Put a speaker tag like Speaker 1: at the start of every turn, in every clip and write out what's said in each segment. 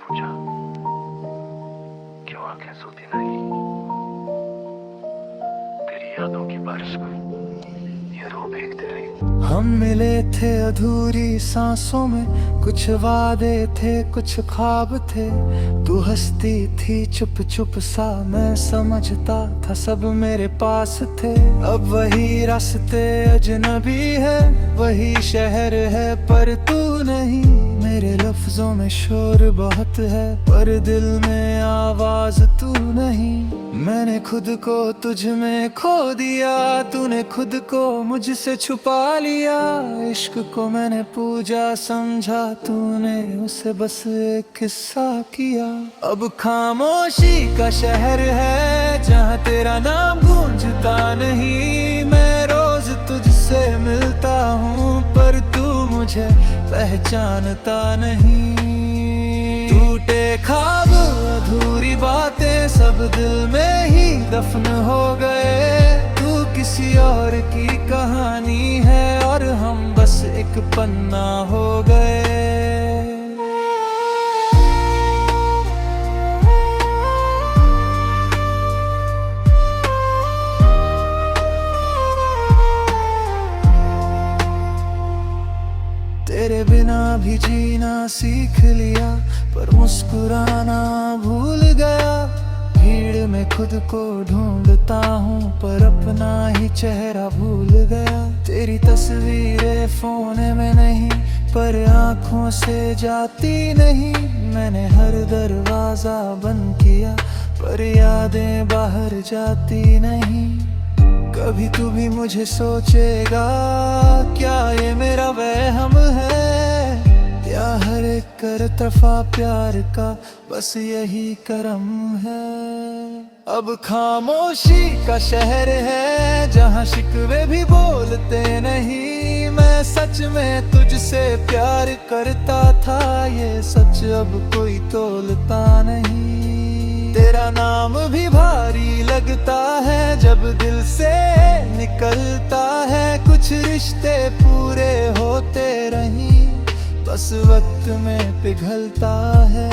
Speaker 1: पूछा, क्यों आंखें सोती नहीं? तेरी यादों की बारिश में ये रो भीगती रही।
Speaker 2: हम मिले थे अधूरी सांसों में, कुछ वादे थे कुछ ख्वाब थे। तू हंसती थी चुप चुप सा, मैं समझता था सब मेरे पास थे। अब वही रास्ते अजनबी है, वही शहर है पर तू नहीं। मेरे लफ्जों में शोर बहुत है पर दिल में आवाज तू नहीं। मैंने खुद को तुझ में खो दिया, तूने खुद को मुझसे छुपा लिया। इश्क को मैंने पूजा समझा, तूने उसे बस एक किस्सा किया। अब खामोशी का शहर है जहाँ तेरा नाम गूंजता नहीं। मैं रोज तुझसे मिलता हूँ पर तू मुझे पहचानता नहीं। टूटे ख्वाब अधूरी बातें सब दिल में ही दफन हो गए। तू किसी और की कहानी है और हम बस एक पन्ना हो गए। तेरे बिना भी जीना सीख लिया पर मुस्कुराना भूल गया। भीड़ में खुद को ढूंढता हूँ पर अपना ही चेहरा भूल गया। तेरी तस्वीरें फोन में नहीं पर आँखों से जाती नहीं। मैंने हर दरवाजा बंद किया पर यादें बाहर जाती नहीं। कभी तू भी मुझे सोचेगा, क्या ये मेरा वहम है या हर एक तरफा प्यार का बस यही करम है। अब खामोशी का शहर है जहाँ शिकवे भी बोलते नहीं। मैं सच में तुझसे प्यार करता था, ये सच अब कोई तोलता नहीं। तेरा नाम भी भारी लगता है जब दिल से निकलता है। कुछ रिश्ते पूरे होते रहीं बस वक्त में पिघलता है।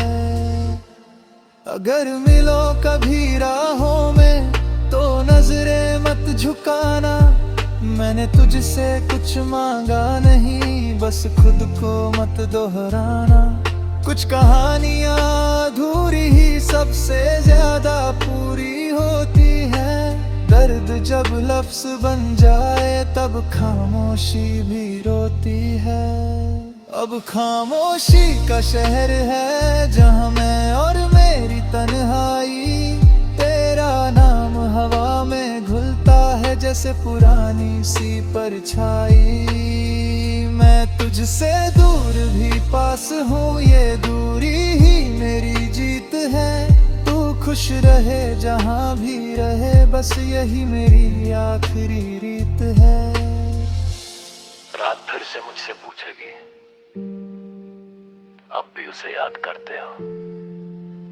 Speaker 2: अगर मिलो कभी राहों में तो नजरें मत झुकाना। मैंने तुझसे कुछ मांगा नहीं, बस खुद को मत दोहराना। कुछ कहानियां अधूरी ही सबसे ज्यादा पूरी होती है। दर्द जब लफ्ज बन जाए तब खामोशी भी रोती है। अब खामोशी का शहर है जहाँ मैं और मेरी तन्हाई। तेरा नाम हवा में घुलता है जैसे पुरानी सी परछाई। मैं तुझसे दूर भी पास हूँ, ये दूरी ही मेरी जीत है। तू खुश रहे जहाँ भी रहे, बस यही मेरी आखिरी रीत है।
Speaker 1: रात फिर से मुझसे पूछेगी, अब भी उसे याद करते हो?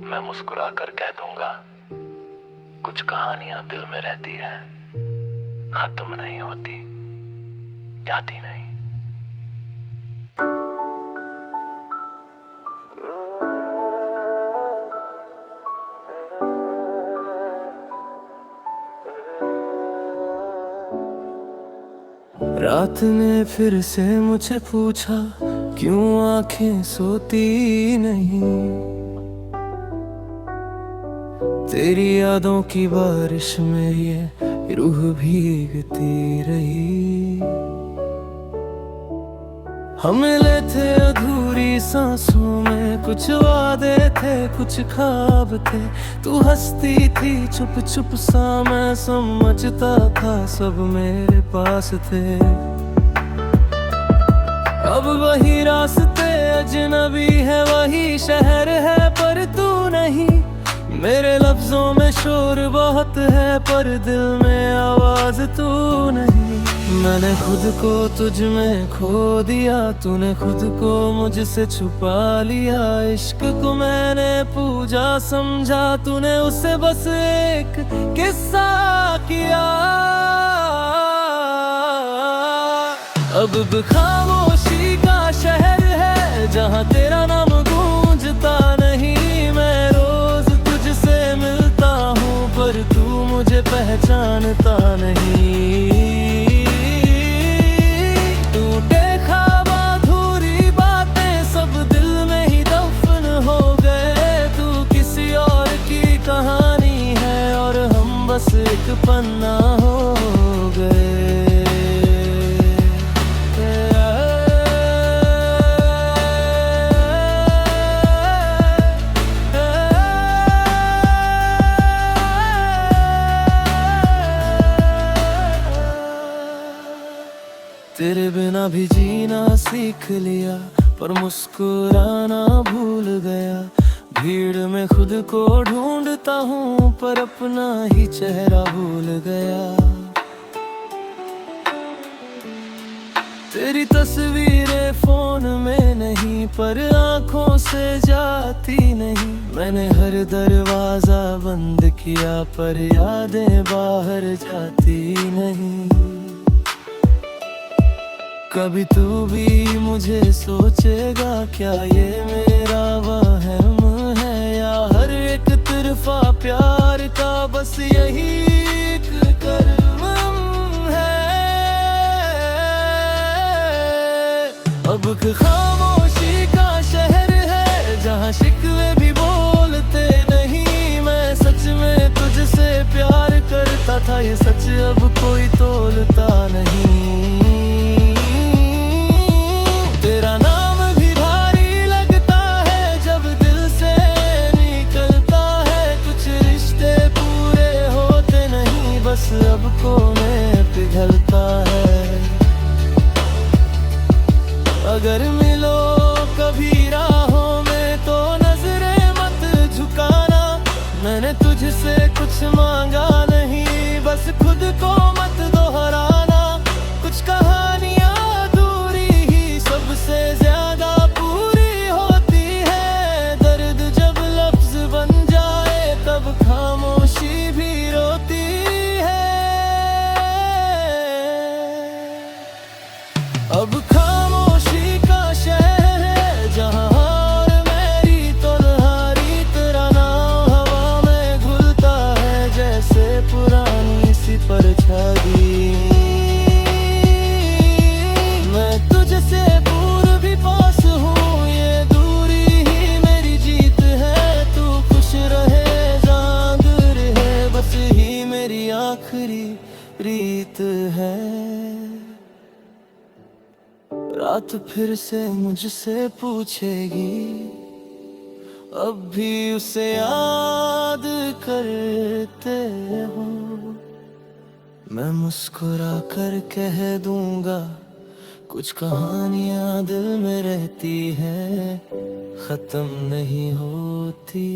Speaker 1: मैं मुस्कुरा कर कह दूंगा, कुछ कहानियां दिल में रहती है, खत्म नहीं होती, जाती नहीं।
Speaker 2: रात ने फिर से मुझे पूछा, क्यों आंखें सोती नहीं। तेरी यादों की बारिश में ये रूह भीगती रही। हम मिले थे अधूरी सांसों में, कुछ वादे थे कुछ ख्वाब थे। तू हंसती थी चुप चुप सा, मैं समझता था सब मेरे पास थे। अब वही रास्ते अजनबी है, वही शहर है पर तू नहीं। मेरे लफ्जों में शोर बहुत है पर दिल में आवाज तू नहीं। मैंने खुद को तुझ में खो दिया, तूने खुद को मुझसे छुपा लिया। इश्क को मैंने पूजा समझा, तूने उसे बस एक किस्सा किया। अब खामोशी का शहर है जहाँ तेरा नाम गूंजता नहीं। पन्ना हो गए। तेरे बिना भी जीना सीख लिया, पर मुस्कुराना भूल गया। भीड़ में खुद को ढूंढता हूँ, पर अपना ही चेहरा भूल गया। तेरी तस्वीरें फोन में नहीं, पर आंखों से जाती नहीं। मैंने हर दरवाजा बंद किया, पर यादें बाहर जाती नहीं। कभी तू भी मुझे सोचेगा, क्या ये मेरा वहम है, या हर एक तरफा प्यार का बस यही एक कर्म है। अब खामोशी का शहर है, जहाँ शिकवे भी बोलते नहीं। मैं सच में तुझसे प्यार करता था, ये सच अब कोई तोलता नहीं। तेरा नाम भी भारी लगता है, जब दिल से निकलता है। कुछ रिश्ते पूरे होते नहीं, बस अब कोने पिघलता है। अगर मिलो कभी राहों में, तो नजरें मत झुकाना। मैंने तुझसे कुछ मांगा नहीं, बस खुद को मत दोहराना। कुछ कहानियां अधूरी ही सबसे ज्यादा पूरी होती है। दर्द जब लफ्ज बन जाए, तब खामोशी भी रोती है। अब खामोशी का शहर है, जहाँ और मेरी तन्हाई। तेरा नाम हवा में घुलता है, जैसे पुरानी सी परछाई। मैं तुझसे दूर भी पास हूँ, ये दूरी ही मेरी जीत है। तू खुश रहे, जाग रहे, बस ही मेरी आखिरी रीत है। रात फिर से मुझसे पूछेगी, अब भी उसे याद करते हो। मैं मुस्कुरा कर कह दूंगा, कुछ कहानियां दिल में रहती हैं, खत्म नहीं होती।